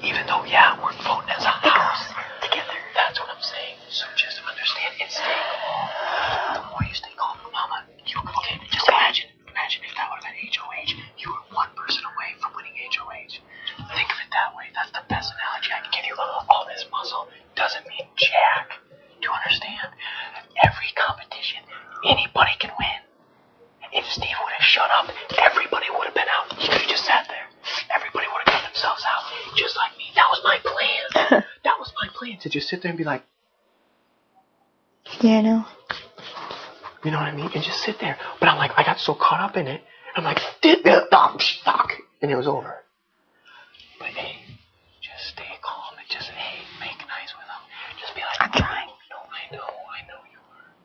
Even though, yeah, we're voting as a house. Together. That's what I'm saying. So just understand and stay calm. The more you stay calm, Mama, okay, just imagine if that would have been HOH. You were one person away from winning HOH. Think of it that way. That's the best analogy I can give you. All this muscle doesn't mean jack. Do you understand? Every competition, anybody can win. If Steve would have shut up, everybody would have been out. He could have just sat there. Everybody would have got themselves out, just like me. That was my plan. That was my plan, to just sit there and be like, yeah, I know. You know what I mean? And just sit there. But I'm like, I got so caught up in it. I'm like, fuck. And it was over. But hey, just stay calm and just, hey, make nice with them. Just be like, I'm trying. No, I know you were.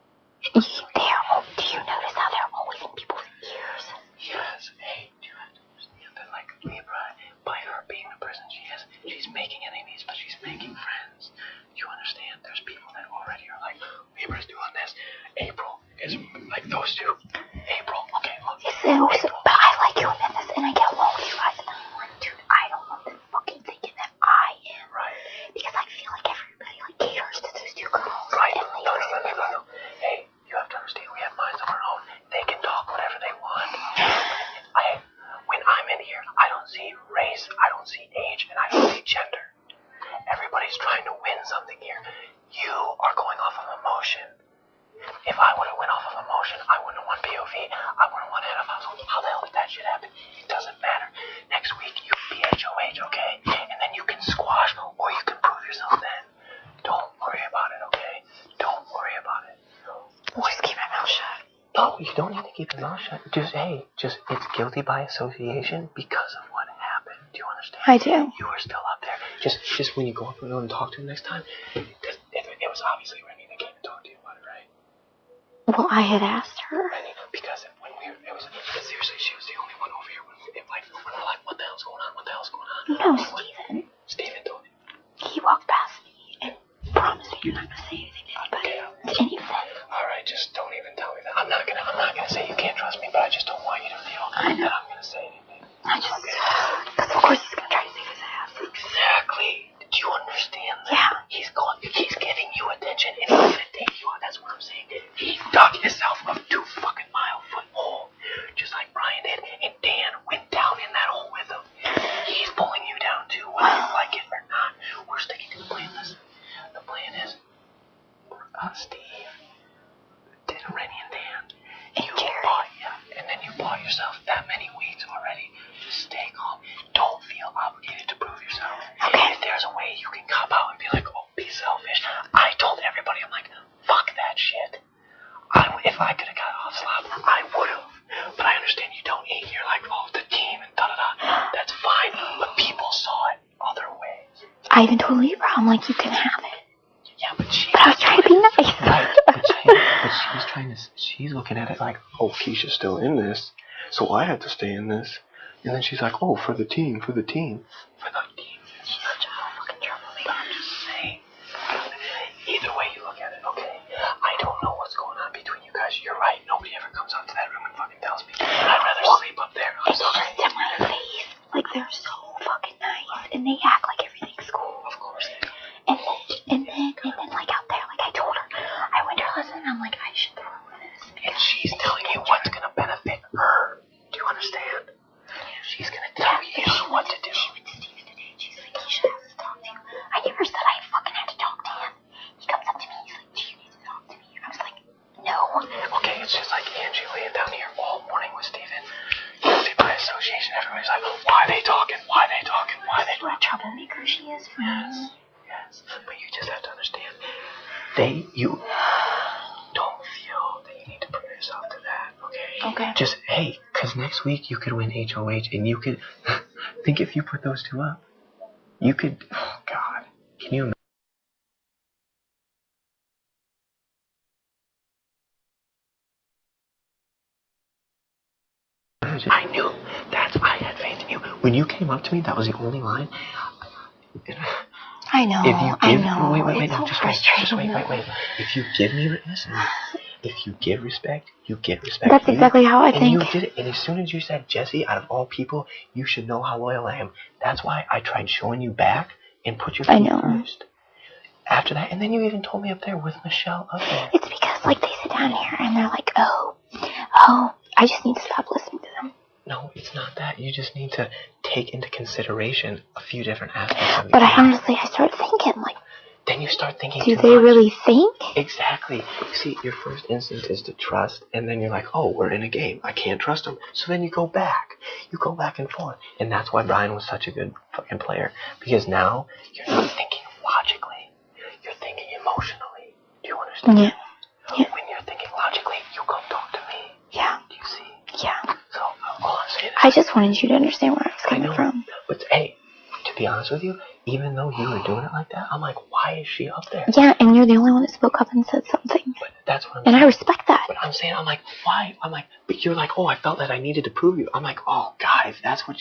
Do you notice how they're always in people's ears? Yes. Hey, do you have to understand that, like, Libra, by her being the person she is, she's making enemies, but she's making friends. Do you understand? There's people that already are like, Libra's doing this. April is like those two. April, okay, look. But I like you in this, and I get along with you guys. Dude, I don't want them fucking thinking that I am. Right. Because I feel like everybody like caters to those two girls. Right. No. Hey, you have to understand, we have minds of our own. They can talk whatever they want. When I'm in here, I don't see race, I don't see age, and I don't see gender. Everybody's trying to win something here. You are going off of emotion. If I would have went off of emotion, I wouldn't have won POV. I wouldn't have won head of household. How the hell did that shit happen? It doesn't matter. Next week, you can be HOH, okay? And then you can squash, or you can prove yourself then. Don't worry about it, okay? Don't worry about it. I'll just keep my mouth shut. No, you don't need to keep your mouth shut. It's guilty by association because of what happened. Do you understand? I do. You were still up there. Just when you go up and talk to him next time, because it was obviously Rennie that came and talked to you about it, right? Well, I had asked her. Rennie, because seriously, she was the only one over here when we're like, what the hell's going on? What the hell's going on? No, Steven. Steven told me. He walked past me and promised me you're not gonna say anything to anybody. Okay. To anyone. All right, just don't even tell me that. I'm not gonna say you can't trust me, but I just don't want you to feel that I'm gonna say anything. Because of course he's gonna try to save his ass. Exactly. Do you understand that? Yeah. He's giving you attention and he's gonna take you out. That's what I'm saying. He dug himself a 2-fucking-mile-foot hole, just like Brian did, and Dan went down in that hole with him. He's pulling you down too, whether you like it or not. We're sticking to the plan. Listen, the plan is Steve, Rennie, and Dan. And you bought yourself that many weeks already. Just stay calm. Don't feel obligated to prove yourself. Okay. If there's a way you can cop out and be like, oh, be selfish. I told everybody, I'm like, fuck that shit. If I could have got off slop, I would have. But I understand you don't eat. You're like, oh, the team and da-da-da. That's fine. But people saw it other ways. I even told Libra, I'm like, you can have it. Yeah, but I was trying to be nice. Right. But she's looking at it like, oh, Keisha's still in this, so I have to stay in this. And then she's like, oh, for the team. She's such a fucking troublemaker. I'm just saying. Either way you look at it, okay? I don't know what's going on between you guys. You're right. Nobody ever comes out to that room and fucking tells me. I'd rather sleep up there. I'm sorry. It's just their face. Like, they're so fucking nice. And they act like everything's cool. Of course they do. And then, like, out there, like, I told her, I went to her lesson, and I'm like, I should throw with this. And she's telling you what's going to benefit her. Do you understand? She's going to tell you what to do. She went to Steven today, and she's like, Keisha has to talk to you. I never said I fucking had to talk to him. He comes up to me, he's like, do you need to talk to me? And I was like, no. Okay, it's just like Angie laying down here all morning with Steven. Guilty by association. Everybody's like, why are they talking? Why are they talking? Why are they talking? What a troublemaker she is for me. Yes, but you just have to understand. You don't feel that you need to prove yourself to that, okay? Okay. Just, hey, because next week you could win HOH, and you could, think if you put those two up, you could, oh, God, can you imagine? I knew, I had faith in you. When you came up to me, that was the only line. I know. Wait, It's so just frustrating. wait. If you give me, listen, if you give respect, you get respect. That's exactly how I think. And you did it. And as soon as you said, Jessie, out of all people, you should know how loyal I am. That's why I tried showing you back and put your feet first. After that, and then you even told me up there with Michelle up there. It's because, like, they sit down here and they're like, oh, I just need to stop listening to them. No, it's not that. You just need to take into consideration a few different aspects of it. But I started thinking, like, then you start thinking do they really think? Exactly. You see, your first instinct is to trust, and then you're like, oh, we're in a game. I can't trust him. So then you go back. You go back and forth. And that's why Brian was such a good fucking player. Because now you're not thinking logically. You're thinking emotionally. Do you understand? Yeah. When you're thinking logically, you come talk to me. Yeah. Do you see? Yeah. So, all I'm saying is, I just wanted you to understand where I was coming from. But hey, to be honest with you, even though you were doing it like that, I'm like, why is she up there? Yeah, and you're the only one that spoke up and said something. But that's what I'm saying. And I respect that. But I'm saying, I'm like, why? I'm like, but you're like, oh, I felt that I needed to prove you. I'm like, oh, guys, that's what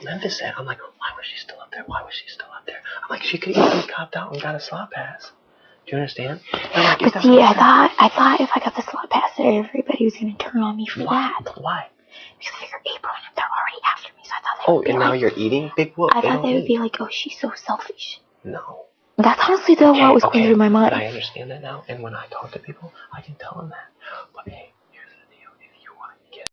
Memphis said. I'm like, why was she still up there? Why was she still up there? I'm like, she could have easily copped out and got a slot pass. Do you understand? And I'm like, but see, I thought if I got the slot pass, everybody was going to turn on me for that. Why? Because I figured April and they're already after me, so I thought they would be and now you're eating? Big whoop. I thought they would be like, oh, she's so selfish. No. That's honestly what was going through my mind. But I understand that now, and when I talk to people, I can tell them that. But hey,